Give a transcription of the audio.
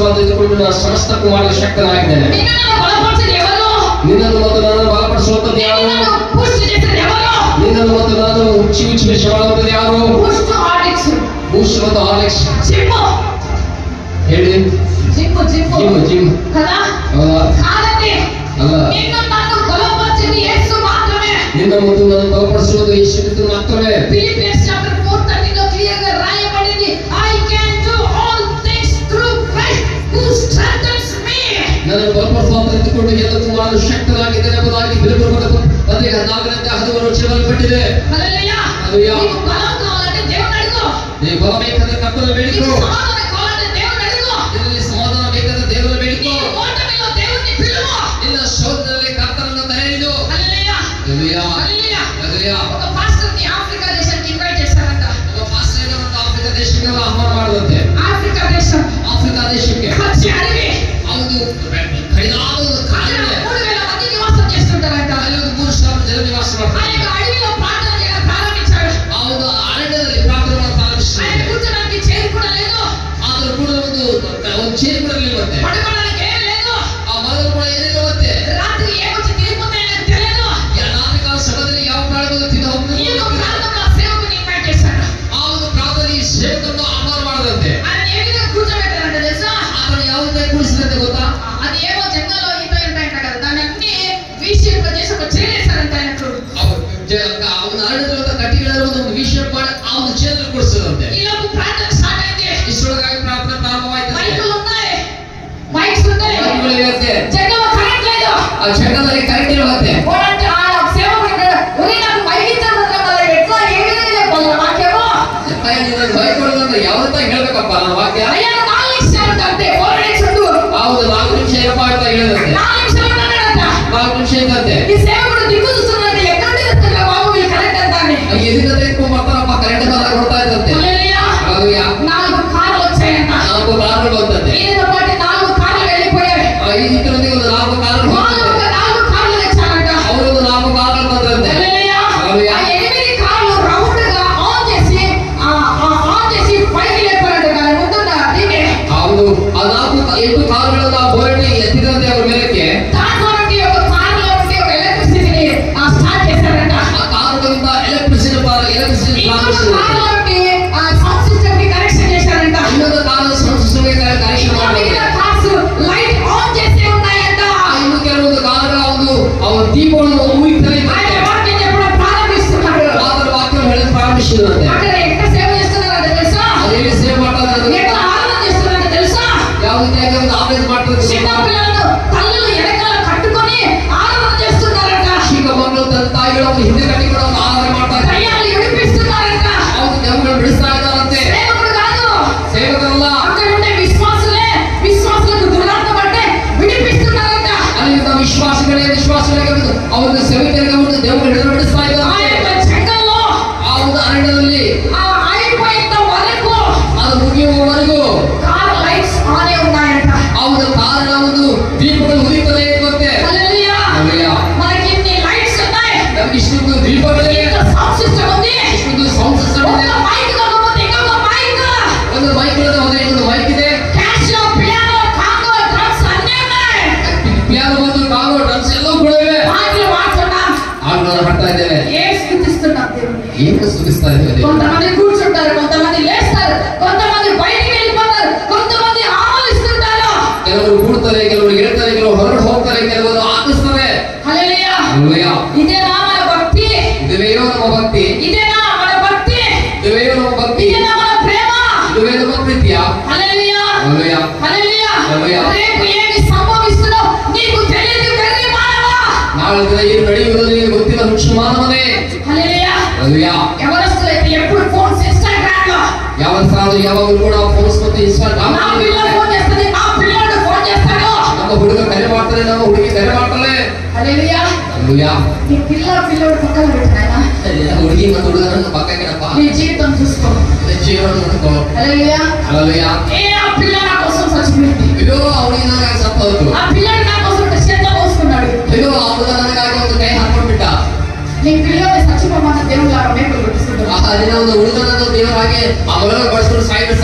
ವಿಶ್ವಾಸ ಇಟ್ಟುಕೊಂಡು ನಾನು ಸಮಸ್ತಕ್ಕೂ ಮಾಡಲು ಶಕ್ತನಾಗಿದ್ದೇನೆ. ನಿನ್ನನ್ನು ಮತ್ತು ನಾನು ಬಲಪಡಿಸುವಂಥದ್ದು ಯಾರು? ನಿನ್ನನ್ನು ಮತ್ತು ನಾನು ಉಚ್ಚಿ ವಿಷಯವಾಗುತ್ತದೆ ಯಾರು? ಬೂಸ್ಟ್ ಮತ್ತು ಹಾರ್ಲಿಕ್ಸ್ ಹೇಳಿ. ಜಿಮ್ ಅಲ್ಲ, ನಿನ್ನ ಮತ್ತು ನಾನು ಬಲಪಡಿಸುವುದು ಯೇಸು ಕ್ರಿಸ್ತನು ಮಾತ್ರವೇ. ನಾನು ಬಲಪಡಿಸುವಂತ ಇಟ್ಟುಕೊಂಡು ಎಲ್ಲಕ್ಕೂ ಮಾಡಲು ಶಕ್ತನಾಗಿದ್ದೇನೆ ಎಂಬುದಾಗಿ ಫಿಲಿಪ್ಪರ ಪತ್ರಿಕೆ 14:13 ಬರೆಯಲ್ಪಟ್ಟಿದೆ. ನೀವು ಬಲ ಬೇಕಾದ್ರೆ ಕರ್ತನ ಬೇಡಿಕೋ, ಇದರಲ್ಲಿ ಸಮಾಧಾನ ಬೇಕಾದ್ರೆ ದೇವರ ಬೇಡಿಕೋ, ನಿನ್ನ ಶೋಧನೆಯಲ್ಲಿ ಕರ್ತನನ್ನು ಕರೆಯಿದು. ಆಫ್ರಿಕಾ ದೇಶಕ್ಕೆ ಆಹ್ವಾನ ಮಾಡದಂತೆ. ಆಫ್ರಿಕಾ ದೇಶಕ್ಕೆ ಹೌದು, ಕಡಿದಾದ ಒಂದು ಕಾಲದಲ್ಲಿ 3000 ನಿವಾಸ చేస్తుంటారంట. ಅಲ್ಲಿ 3,000 ಜನ ನಿವಾಸ ಮಾಡ್ತಾರೆ. ಹೌದು, ಅರಣ್ಯದಲ್ಲಿ ಪ್ರಾರ್ಥನೆಗಳನ್ನು ಪ್ರಾರಂಭಿಸಿದ್ದಾರೆ. ಕೂಡಲೇ ಆದರೂ ಕೂಡ ಒಂದು ಚೇರ್ ಕೂಡ ಇರಲಿಲ್ಲಂತೆ. ಆ ಮಲಗಲು ಕೂಡ ಏನಿಲ್ಲವಂತೆ. ರಾತ್ರಿ ಕಾಲ ಸಮಯದಲ್ಲಿ ಯಾವ ಪ್ರಾಣಿಗಳು ತಿಂದು ಹೋಗ್ತದೆ. ಆ ಒಂದು ಪ್ರಾರ್ಥನೆ ಸೇವಕರನ್ನು ಆಹ್ವಾನ ಮಾಡದಂತೆ. ಆತನು ಯಾವುದೇ ಕೂಡಿಸಿದಂತೆ ಗೊತ್ತಾ? ಅವನ ಅರಣ್ಯದ ಕಟ್ಟಿಗೆಗಳಲ್ಲಿ ಒಂದು ವಿಷಯ ಮಾಡಿ ಆ ಒಂದು ಚೇರ್ ಕೊಡಿಸದಂತೆ. ಇಷ್ಟೊಳಗಾಗಿ ಪ್ರಾರ್ಥನೆ ಪ್ರಾರಂಭವಾಯಿತು. ಆ ಜಗದಲ್ಲಿ ಕರೆಂಟ್ ಇರುವಂತೆ. ಯಾವತ್ತ ಹೇಳ್ಬೇಕಪ್ಪ ನನ್ನ ವಾಕ್ಯ? ಹೌದು, 4 ನಿಮಿಷ ಏನಪ್ಪ ಅಂತ ಹೇಳಿದಂತೆ. 4 ನಿಮಿಷ ಇದ್ದಂತೆ. ಎದುರು ಬರ್ತಾರಪ್ಪ, ಕರೆಂಟ್ ಬಂದಾಗ ಕೊಡ್ತಾ ಇದ್ದಂತೆ. 4 ಕಾರುಗಳು ಬಂದಂತೆ. ಇದರೊಂದಿಗೆ ಒಂದು 4 ಕಾರುಗಳು ಅವರೊಂದು 4 ಕಾರುಗಳು ಬಂದಂತೆ. ಹೌದು, ಆ 8 ಕಾರುಗಳನ್ನು ಬೋರ್ಡ್ ಎತ್ತಿದಂತೆ ಅವ್ರ ಮೇಲಕ್ಕೆ. ಆ ಕಾರುಗಳಿಂದ ಎಲೆಕ್ಟ್ರಿಸಿಟಿ ಇನ್ನೊಂದು ಕಾರು ಸಂಸ್ಥೆಗೆ ಕನೆಕ್ಷನ್ ಇನ್ನು ಕೆಲವೊಂದು ಕಾರುಗಳ ಒಂದು ದೀಪಗಳನ್ನು ಉಯಿತಾರೆ. ಆತರ ವಾಕ್ಯ ಹೇಳಲು ಪ್ರಾರಂಭಿಸಿದಂತೆ. ಅದೇನು ಸೇವೆ ಮಾಡ್ತಾರೆ, ಯಾವ ರೀತಿಯಾಗಿ ಒಂದು ಆಪರೇಟ್ ಮಾಡ್ತಾರೆ. ಚಿಕ್ಕ ಮಕ್ಕಳು ತನ್ನ ತಾಯಿಗಳ ಒಂದು ಹಿಂದೆ ಕಟ್ಟಿಕೊಂಡು ಒಂದು ಆರಾಧನೆ ಮಾಡ್ತಾರೆ. ಅವ್ರು ದೇವರುಗಳು ಬಿಡಿಸ್ತಾ ಇದ್ದಾರಂತೆ. ಸೇವಕರಲ್ಲ, ಅಲ್ಲಿಂದ ವಿಶ್ವಾಸಗಳಿಗೆ ಅವ್ರದ್ದು ಸೇವಕರಿಗೆ ಒಂದು ದೇವರುಗಳು ಬಿಡಿಸ್ತಾ ಇದ್ದಾರೆ. ಆ ಒಂದು ಅರಣ್ಯದಲ್ಲಿ ಅದು ಮುಗಿಯುವವರೆಗೂ ಆ ಒಂದು ಕಾರಣ ಒಂದು ದೀಪಗಳು ಉರಿಯುತ್ತದೆ ಇರುವಂತೆ. ಇಷ್ಟೊಂದು ದೀಪಗಳಿವೆ, ಇಷ್ಟೊಂದು ಸೌಂಡ್ ಸಿಸ್ಟಮ್ ಇದೆ. ಒಂದು ಮೈಕ್ ಇದೆ, ಒಂದು ಮೈಕ್ ಇದೆ. ಪಿಯಾನೋ ಮತ್ತು ಕಾಂಗೋ ಡ್ರಮ್ಸ್ ಎಲ್ಲವೂ ಕೂಡ ಇವೆ. ಹಾಡುಗಳನ್ನು ಹಾಡ್ತಾ ಇದ್ದೇವೆ. ಏನು ಸ್ತುತಿಸ್ತಾ ಇದ್ದೇವೆ. కొంతమంది కూర్చుంటారు, కొంతమంది లేస్తారు, కొంతమంది బయటికి వెళ్ళిపోతారు, కొంతమంది ఆమోదిస్తుంటారు. ಕೆಲವರು ಕೂಡ್ತಾರೆ, ಕೆಲವರು ಹೇಳ್ತಾರೆ, ಕೆಲವರು ಹೊರಗೆ ಹೋಗ್ತಾರೆ, ಕೆಲವರು ಆಕಿಸ್ತಾರೆ. హల్లెలూయా, హల్లెలూయా. ఇదేనా మన భక్తి? ఇదేవేయో ನಮ್ಮ ಭಕ್ತಿ? ఇదేనా మన భక్తి? ఇదేవేయో ನಮ್ಮ ಭಕ್తి? ఇదేనా మన ప్రేమ? ఇదేవేయో ನಮ್ಮ ಪ್ರೀತಿಯಾ? హల్లెలూయా, హల్లెలూయా, హల్లెలూయా. హల్లెలూయా. రేపు ఏమి సంభవిస్తుందో నీకు తెలియదు వెర్రి మానవా. ನಾಳೆ ದಿನ ಏನು ನಡೆಯುವುದೋ ನಿನಗೆ ಗೊತ್ತಿಲ್ಲ ಹುಚ್ಚು ಮಾನವನೇ. హల్లెలూయా, హల్లెలూయా. ఎవరొస్తలైతే ఎప్పుడు ఫోన్స్ ఇన్‌స్టాగ్రామ్ లో ಯಾವತ್ತಾದ್ರೂ ಯಾವಾಗಲೂ ಕೂಡ ಫೋನ್ಸ್ ಮತ್ತು ಇನ್‌ಸ್ಟಾಗ್ರಾಮ್ నా పిల్ల ఫోన్ చేస్తది, నా పిల్లడు ఫోన్ చేస్తాడు. ನಮ್ಮ ಹುಡುಗ ಕರೆ ಮಾಡ್ತಾರೆ, ನಮ್ಮ ಹುಡುಗಿ ಕರೆ ಮಾಡ್ತಾಳೆ. హల్లెలూయా, హల్లెలూయా. నీ పిల్లడు పక్కన పెట్టు నాయనా. ಹುಡುಗಿ ಮತ್ತು ಹುಡುಗನನ್ನು ಪಕ್ಕಕ್ಕಿಡಪ್ಪ. నీ జీవితం చూసుకో. ಜೀವನ ನೋಡ್ಕೋ. హల్లెలూయా, హల్లెలూయా. ఆ పిల్ల నా కోసం చచ్చిపోయింది. ಅಯ್ಯೋ ಅವನಿಗೆ ನನಗಾಗಿ ಸತ್ತೋಯ್ತು. ఆ పిల్లడు నా కోసం చేత పోసుకున్నాడు. ಅಯ್ಯೋ ಆ ಹುಡುಗ ನನಗಾಗಿ ಒಂದು ಕೈ ಹಾಕೊಂಡ್ಬಿಟ್ಟ. నీ పిల్లల్ని చచ్చిపోమన్న దేవుళ్ళ మేకులు కొట్టిస్తున్నాడు. ಆ ದಿನ ಒಂದು ಹುಡುಗನನ್ನು ದೇವರಾಗಿ ಆ ಮಗಳನ್ನು ಬಳಸ್ಕೊಂಡು ಸಾಯಿಬಿಟ್ಟು